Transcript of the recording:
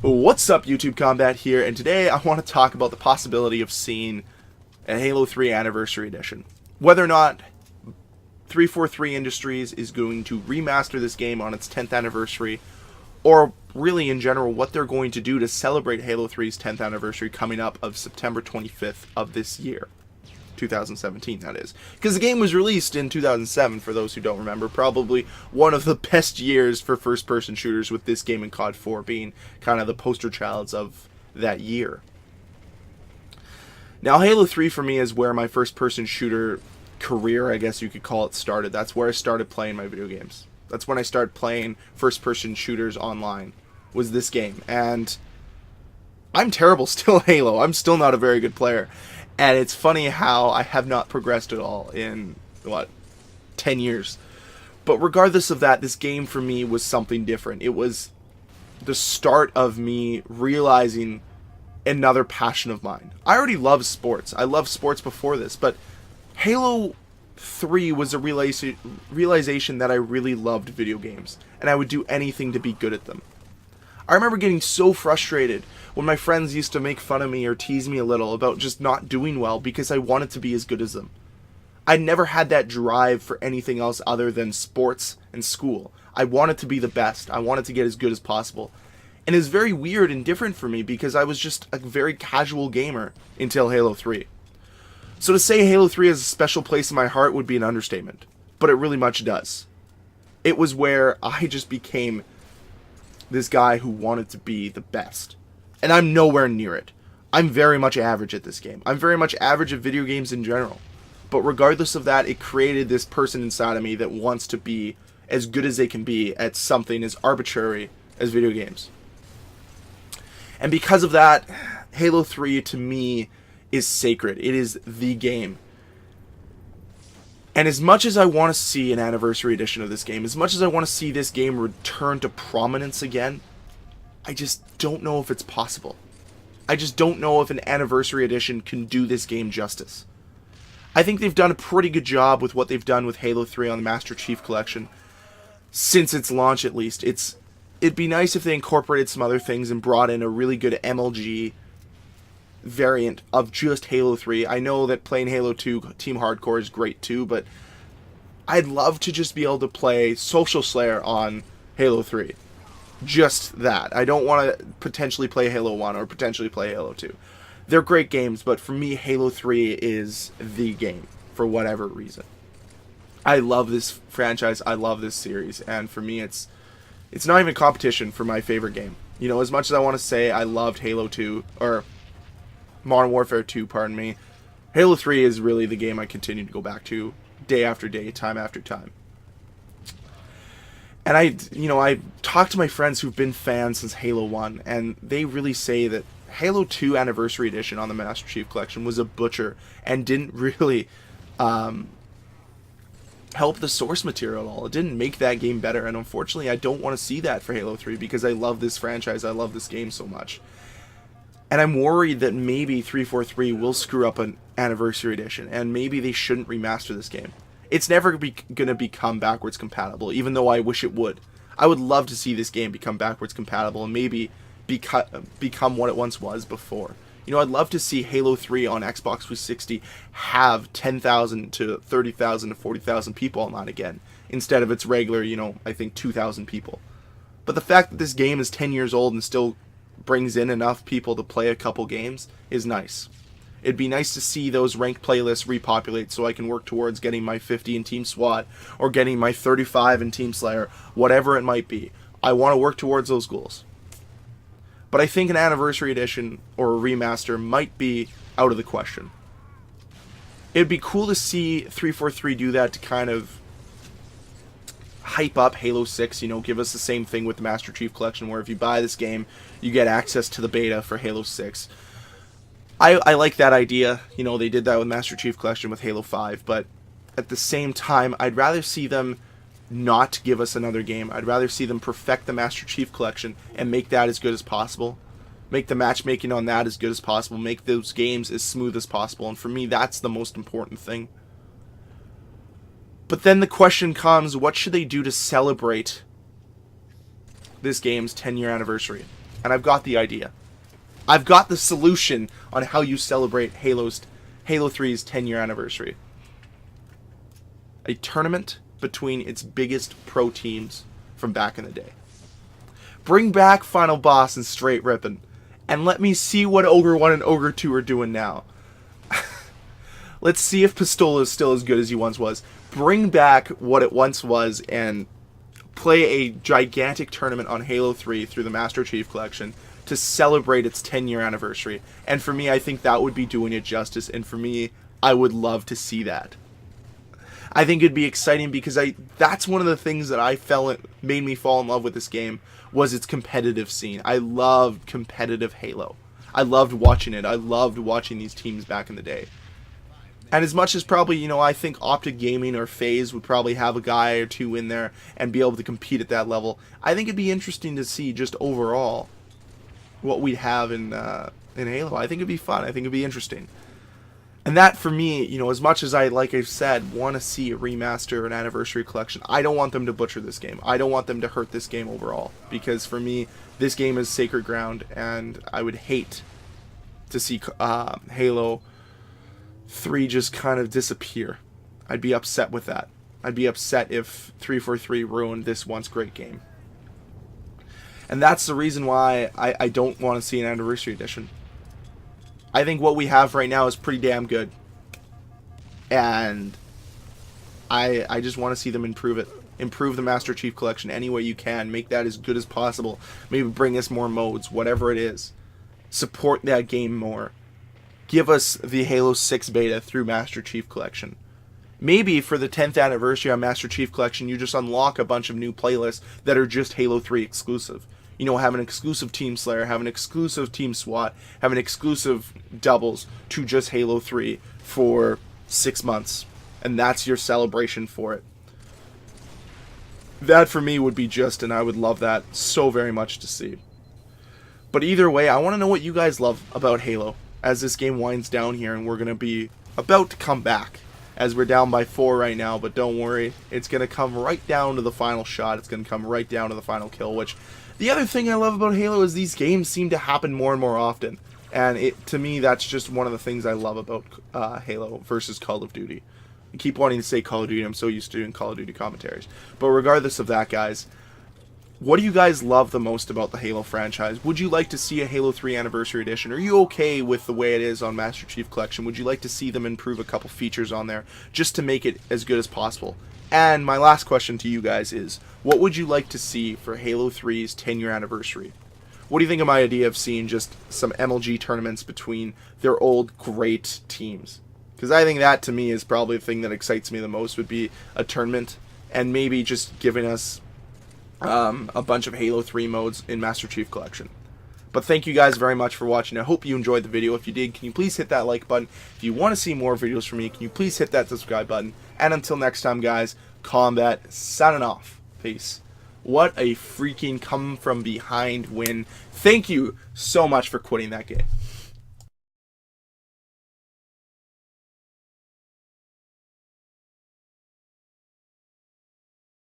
What's up, YouTube Combat here, and today I want to talk about the possibility of seeing a Halo 3 Anniversary Edition. Whether or not 343 Industries is going to remaster this game on its 10th anniversary, or really in general what they're going to do to celebrate Halo 3's 10th anniversary coming up of September 25th of this year. 2017, that is. Because the game was released in 2007, for those who don't remember. Probably one of the best years for first-person shooters, with this game and COD 4 being kind of the poster childs of that year. Now, Halo 3 for me is where my first-person shooter career, I guess you could call it, started. That's where I started playing my video games. That's when I started playing first-person shooters online, was this game. And I'm terrible still at Halo. I'm still not a very good player. And it's funny how I have not progressed at all in, 10 years. But regardless of that, this game for me was something different. It was the start of me realizing another passion of mine. I already love sports. I loved sports before this, but Halo 3 was a realization that I really loved video games, and I would do anything to be good at them. I remember getting so frustrated when my friends used to make fun of me or tease me a little about just not doing well because I wanted to be as good as them. I never had that drive for anything else other than sports and school. I wanted to be the best. I wanted to get as good as possible. And it was very weird and different for me because I was just a very casual gamer until Halo 3. So to say Halo 3 has a special place in my heart would be an understatement, but it really much does. It was where I just became this guy who wanted to be the best. And I'm nowhere near it. I'm very much average at this game. I'm very much average at video games in general. But regardless of that, it created this person inside of me that wants to be as good as they can be at something as arbitrary as video games. And because of that, Halo 3 to me is sacred. It is the game. And as much as I want to see an anniversary edition of this game, as much as I want to see this game return to prominence again, I just don't know if it's possible. I just don't know if an anniversary edition can do this game justice. I think they've done a pretty good job with what they've done with Halo 3 on the Master Chief Collection. Since its launch, at least. It'd be nice if they incorporated some other things and brought in a really good MLG variant of just Halo 3. I know that playing Halo 2 Team Hardcore is great too, but I'd love to just be able to play Social Slayer on Halo 3. Just that. I don't want to potentially play Halo 1 or potentially play Halo 2. They're great games, but for me, Halo 3 is the game, for whatever reason. I love this franchise, I love this series, and for me it's not even competition for my favorite game. You know, as much as I want to say I loved Halo 2, or Modern Warfare 2, pardon me, Halo 3 is really the game I continue to go back to day after day, time after time. And I talked to my friends who've been fans since Halo 1, and they really say that Halo 2 Anniversary Edition on the Master Chief Collection was a butcher and didn't really help the source material at all. It didn't make that game better, and unfortunately I don't want to see that for Halo 3 because I love this franchise, I love this game so much. And I'm worried that maybe 343 will screw up an Anniversary Edition, and maybe they shouldn't remaster this game. It's never going to become backwards compatible, even though I wish it would. I would love to see this game become backwards compatible and maybe become what it once was before. You know, I'd love to see Halo 3 on Xbox 360 have 10,000 to 30,000 to 40,000 people online again, instead of its regular, I think 2,000 people. But the fact that this game is 10 years old and still brings in enough people to play a couple games is nice. It'd be nice to see those ranked playlists repopulate so I can work towards getting my 50 in Team SWAT or getting my 35 in Team Slayer, whatever it might be. I want to work towards those goals. But I think an Anniversary Edition or a remaster might be out of the question. It'd be cool to see 343 do that to kind of hype up Halo 6, give us the same thing with the Master Chief Collection, where if you buy this game, you get access to the beta for Halo 6. I like that idea. They did that with Master Chief Collection with Halo 5, but at the same time, I'd rather see them not give us another game. I'd rather see them perfect the Master Chief Collection and make that as good as possible. Make the matchmaking on that as good as possible. Make those games as smooth as possible. And for me, that's the most important thing. But then the question comes, what should they do to celebrate this game's 10-year anniversary? And and I've got the idea. I've got the solution on how you celebrate Halo 3's 10-year anniversary. A tournament between its biggest pro teams from back in the day. Bring back Final Boss and Straight Rippin', and let me see what Ogre 1 and Ogre 2 are doing now. Let's see if Pistola is still as good as he once was. Bring back what it once was and play a gigantic tournament on Halo 3 through the Master Chief Collection to celebrate its 10-year anniversary. And for me, I think that would be doing it justice, and for me, I would love to see that. I think it'd be exciting because that's one of the things that made me fall in love with this game was its competitive scene. I loved competitive Halo. I loved watching it. I loved watching these teams back in the day. And as much as probably, I think Optic Gaming or FaZe would probably have a guy or two in there and be able to compete at that level, I think it'd be interesting to see just overall what we'd have in Halo. I think it'd be fun. I think it'd be interesting. And that, for me, as much as like I've said, want to see a remaster, an anniversary collection, I don't want them to butcher this game. I don't want them to hurt this game overall. Because for me, this game is sacred ground, and I would hate to see Halo 3 just kind of disappear. I'd be upset with that. I'd be upset if 343 ruined this once great game. And that's the reason why I don't want to see an anniversary edition. I think what we have right now is pretty damn good. And I just want to see them improve it. Improve the Master Chief Collection any way you can. Make that as good as possible. Maybe bring us more modes, whatever it is. Support that game more. Give us the Halo 6 beta through Master Chief Collection. Maybe for the 10th anniversary on Master Chief Collection, you just unlock a bunch of new playlists that are just Halo 3 exclusive. Have an exclusive Team Slayer, have an exclusive Team SWAT, have an exclusive doubles to just Halo 3 for 6 months. And that's your celebration for it. That for me would be and I would love that so very much to see. But either way, I want to know what you guys love about Halo as this game winds down here, and we're going to be about to come back. As we're down by 4 right now, but don't worry, it's going to come right down to the final shot. It's going to come right down to the final kill, which the other thing I love about Halo is these games seem to happen more and more often. And to me, that's just one of the things I love about Halo versus Call of Duty. I keep wanting to say Call of Duty, I'm so used to doing Call of Duty commentaries. But regardless of that, guys, what do you guys love the most about the Halo franchise? Would you like to see a Halo 3 Anniversary Edition? Are you okay with the way it is on Master Chief Collection? Would you like to see them improve a couple features on there just to make it as good as possible? And my last question to you guys is, what would you like to see for Halo 3's 10-year anniversary? What do you think of my idea of seeing just some MLG tournaments between their old great teams? Because I think that, to me, is probably the thing that excites me the most, would be a tournament and maybe just giving us a bunch of Halo 3 modes in Master Chief Collection. But thank you guys very much for watching. I hope you enjoyed the video. If you did, can you please hit that like button? If you want to see more videos from me, can you please hit that subscribe button? And until next time, guys, Combat signing off. Peace. What a freaking come from behind win. Thank you so much for quitting that game.